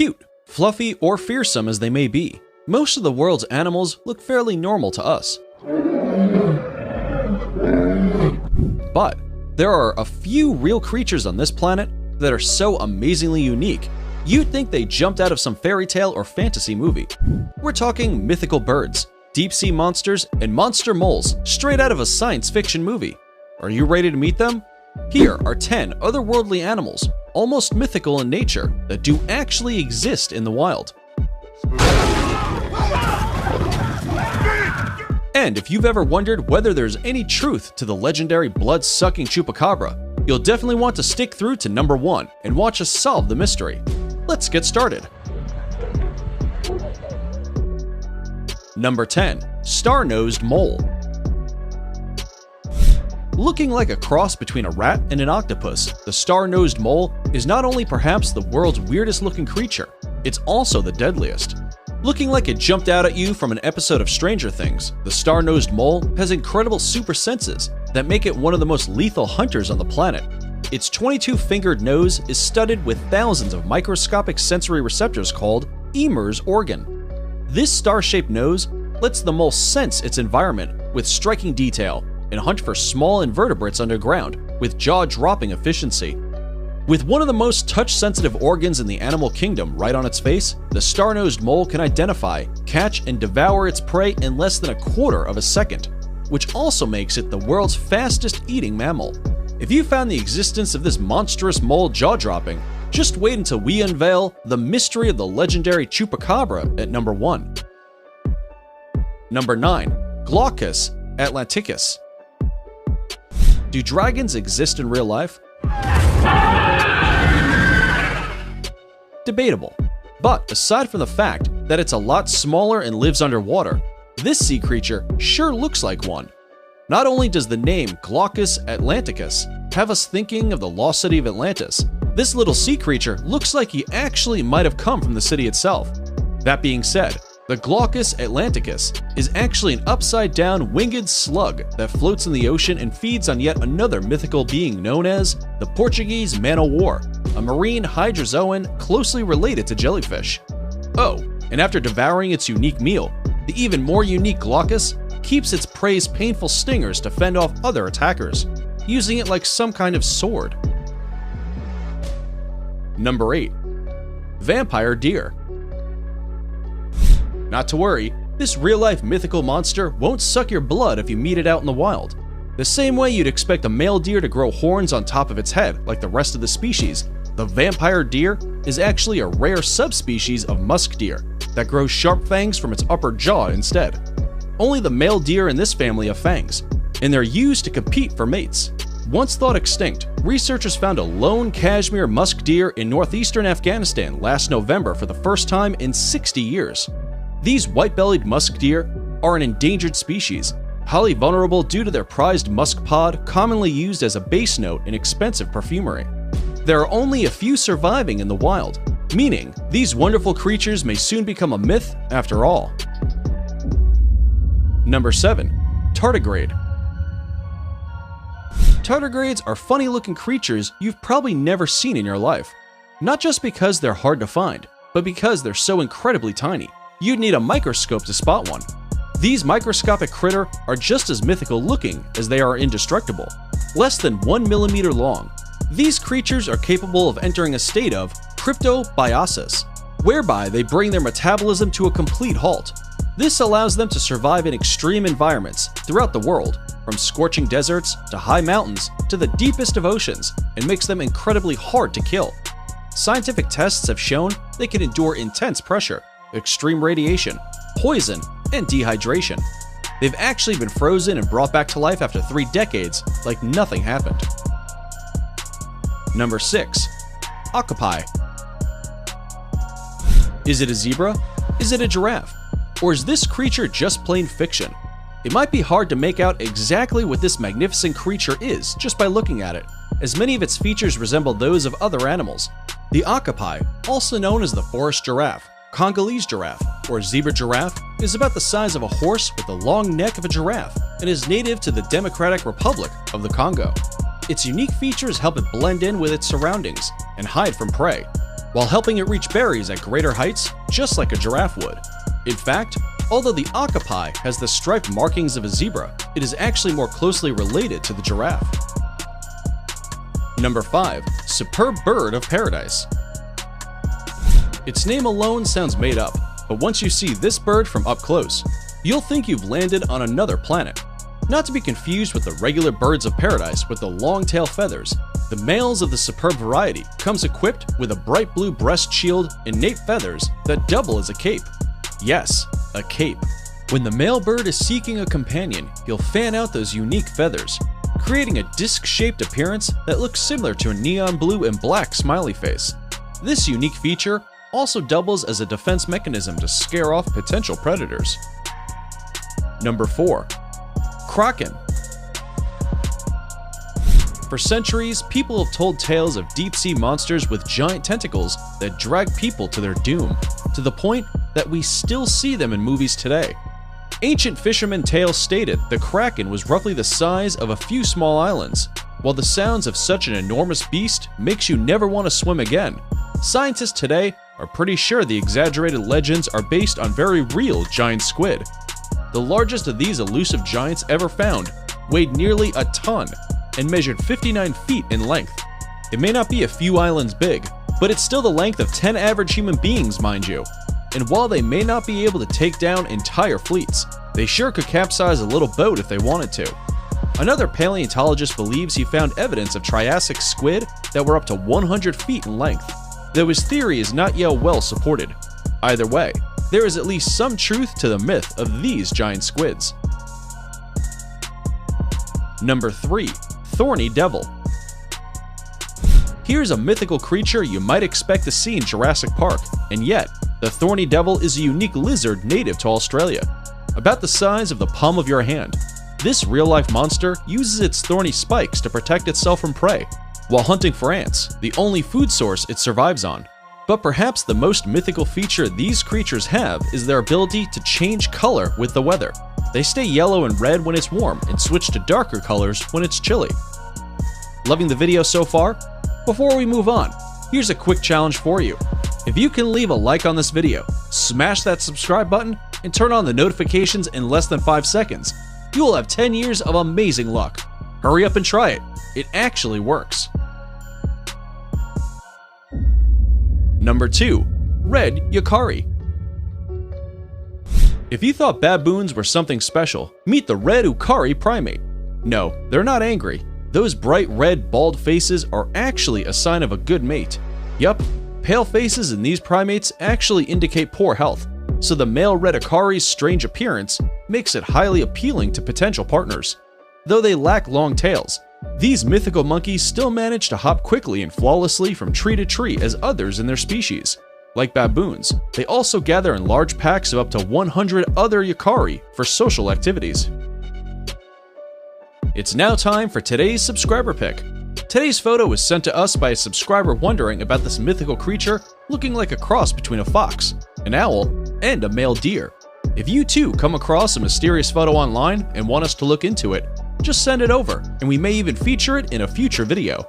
Cute, fluffy, or fearsome as they may be, most of the world's animals look fairly normal to us. But there are a few real creatures on this planet that are so amazingly unique, you'd think they jumped out of some fairy tale or fantasy movie. We're talking mythical birds, deep-sea monsters, and monster moles straight out of a science fiction movie. Are you ready to meet them? Here are 10 otherworldly animals, almost mythical in nature, that do actually exist in the wild. And if you've ever wondered whether there's any truth to the legendary blood-sucking chupacabra, you'll definitely want to stick through to number 1 and watch us solve the mystery. Let's get started. Number 10. Star-nosed mole. Looking like a cross between a rat and an octopus, the star-nosed mole is not only perhaps the world's weirdest looking creature, it's also the deadliest. Looking like it jumped out at you from an episode of Stranger Things, the star-nosed mole has incredible super senses that make it one of the most lethal hunters on the planet. Its 22-fingered nose is studded with thousands of microscopic sensory receptors called Emer's organ. This star-shaped nose lets the mole sense its environment with striking detail and hunt for small invertebrates underground with jaw-dropping efficiency. With one of the most touch-sensitive organs in the animal kingdom right on its face, the star-nosed mole can identify, catch, and devour its prey in less than a quarter of a second, which also makes it the world's fastest-eating mammal. If you found the existence of this monstrous mole jaw-dropping, just wait until we unveil the mystery of the legendary chupacabra at number 1. Number 9. Glaucus atlanticus. Do dragons exist in real life? Debatable. But aside from the fact that it's a lot smaller and lives underwater, this sea creature sure looks like one. Not only does the name Glaucus atlanticus have us thinking of the lost city of Atlantis, this little sea creature looks like he actually might have come from the city itself. That being said, the Glaucus atlanticus is actually an upside-down winged slug that floats in the ocean and feeds on yet another mythical being known as the Portuguese man-o'-war, a marine hydrozoan closely related to jellyfish. Oh, and after devouring its unique meal, the even more unique Glaucus keeps its prey's painful stingers to fend off other attackers, using it like some kind of sword. Number 8. Vampire deer. Not to worry, this real-life mythical monster won't suck your blood if you meet it out in the wild. The same way you'd expect a male deer to grow horns on top of its head like the rest of the species, the vampire deer is actually a rare subspecies of musk deer that grows sharp fangs from its upper jaw instead. Only the male deer in this family have fangs, and they're used to compete for mates. Once thought extinct, researchers found a lone Kashmir musk deer in northeastern Afghanistan last November for the first time in 60 years. These white-bellied musk deer are an endangered species, highly vulnerable due to their prized musk pod commonly used as a base note in expensive perfumery. There are only a few surviving in the wild, meaning these wonderful creatures may soon become a myth after all. Number 7. Tardigrade. Tardigrades are funny-looking creatures you've probably never seen in your life. Not just because they're hard to find, but because they're so incredibly tiny. You'd need a microscope to spot one. These microscopic critter are just as mythical looking as they are indestructible, less than 1 millimeter long. These creatures are capable of entering a state of cryptobiosis, whereby they bring their metabolism to a complete halt. This allows them to survive in extreme environments throughout the world, from scorching deserts to high mountains to the deepest of oceans, and makes them incredibly hard to kill. Scientific tests have shown they can endure intense pressure, extreme radiation, poison, and dehydration. They've actually been frozen and brought back to life after 3 decades like nothing happened. Number 6. Octopi. Is it a zebra? Is it a giraffe? Or is this creature just plain fiction? It might be hard to make out exactly what this magnificent creature is just by looking at it, as many of its features resemble those of other animals. The octopi, also known as the forest giraffe, Congolese giraffe, or zebra giraffe, is about the size of a horse with the long neck of a giraffe and is native to the Democratic Republic of the Congo. Its unique features help it blend in with its surroundings and hide from prey. while helping it reach berries at greater heights, just like a giraffe would. In fact, although the octopi has the striped markings of a zebra, it is actually more closely related to the giraffe. Number 5. Superb bird of paradise. Its name alone sounds made up, but once you see this bird from up close, you'll think you've landed on another planet. Not to be confused with the regular birds of paradise with the long tail feathers, the males of the superb variety comes equipped with a bright blue breast shield and nape feathers that double as a cape. Yes, a cape. When the male bird is seeking a companion, he'll fan out those unique feathers, creating a disc-shaped appearance that looks similar to a neon blue and black smiley face. This unique feature also doubles as a defense mechanism to scare off potential predators. Number 4. Kraken. For centuries, people have told tales of deep-sea monsters with giant tentacles that drag people to their doom, to the point that we still see them in movies today. Ancient fisherman tales stated the Kraken was roughly the size of a few small islands. While the sounds of such an enormous beast makes you never want to swim again, scientists today are pretty sure the exaggerated legends are based on very real giant squid. The largest of these elusive giants ever found weighed nearly a ton and measured 59 feet in length. It may not be a few islands big, but it's still the length of 10 average human beings, mind you. And while they may not be able to take down entire fleets, they sure could capsize a little boat if they wanted to. Another paleontologist believes he found evidence of Triassic squid that were up to 100 feet in length, though his theory is not yet well supported. Either way, there is at least some truth to the myth of these giant squids. Number 3. Thorny Devil. Here's a mythical creature you might expect to see in Jurassic Park, and yet, the Thorny Devil is a unique lizard native to Australia. About the size of the palm of your hand, this real-life monster uses its thorny spikes to protect itself from prey, while hunting for ants, the only food source it survives on. But perhaps the most mythical feature these creatures have is their ability to change color with the weather. They stay yellow and red when it's warm and switch to darker colors when it's chilly. Loving the video so far? Before we move on, here's a quick challenge for you. If you can leave a like on this video, smash that subscribe button, and turn on the notifications in less than 5 seconds, you will have 10 years of amazing luck. Hurry up and try it. It actually works. Number 2. Red Yukari. If you thought baboons were something special, meet the red Yukari primate. No, they're not angry. Those bright red bald faces are actually a sign of a good mate. Yup, pale faces in these primates actually indicate poor health, so the male red Yukari's strange appearance makes it highly appealing to potential partners. Though they lack long tails, these mythical monkeys still manage to hop quickly and flawlessly from tree to tree as others in their species. Like baboons, they also gather in large packs of up to 100 other Yukari for social activities. It's now time for today's subscriber pick. Today's photo was sent to us by a subscriber wondering about this mythical creature looking like a cross between a fox, an owl, and a male deer. If you too come across a mysterious photo online and want us to look into it, just send it over and we may even feature it in a future video.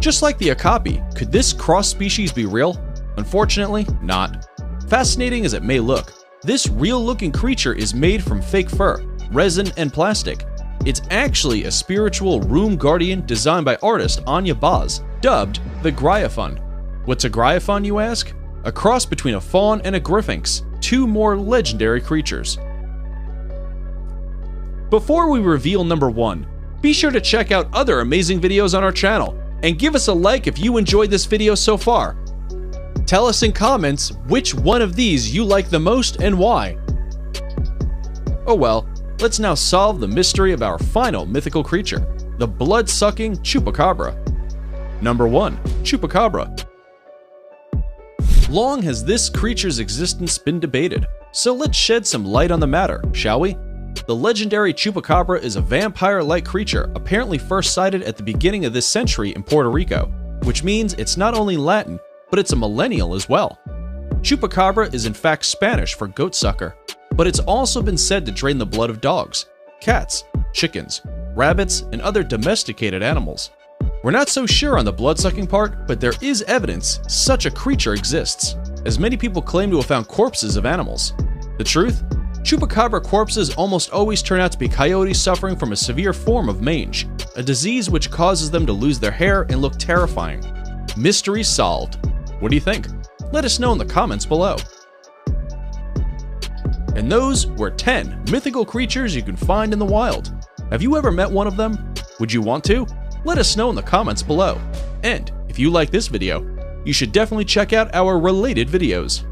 Just like the okapi, could this cross species be real? Unfortunately, not. Fascinating as it may look, this real-looking creature is made from fake fur, resin, and plastic. It's actually a spiritual room guardian designed by artist Anya Baz, dubbed the Gryaphon. What's a Gryaphon, you ask? A cross between a fawn and a gryphonx, two more legendary creatures. Before we reveal number 1, be sure to check out other amazing videos on our channel, and give us a like if you enjoyed this video so far. Tell us in comments which one of these you like the most and why. Oh well, let's now solve the mystery of our final mythical creature, the blood-sucking chupacabra. Number 1. Chupacabra. Long has this creature's existence been debated, so let's shed some light on the matter, shall we? The legendary chupacabra is a vampire-like creature apparently first sighted at the beginning of this century in Puerto Rico, which means it's not only Latin, but it's a millennial as well. Chupacabra is in fact Spanish for goat sucker, but it's also been said to drain the blood of dogs, cats, chickens, rabbits, and other domesticated animals. We're not so sure on the bloodsucking part, but there is evidence such a creature exists, as many people claim to have found corpses of animals. The truth? Chupacabra corpses almost always turn out to be coyotes suffering from a severe form of mange, a disease which causes them to lose their hair and look terrifying. Mystery solved. What do you think? Let us know in the comments below. And those were 10 mythical creatures you can find in the wild. Have you ever met one of them? Would you want to? Let us know in the comments below. And if you like this video, you should definitely check out our related videos.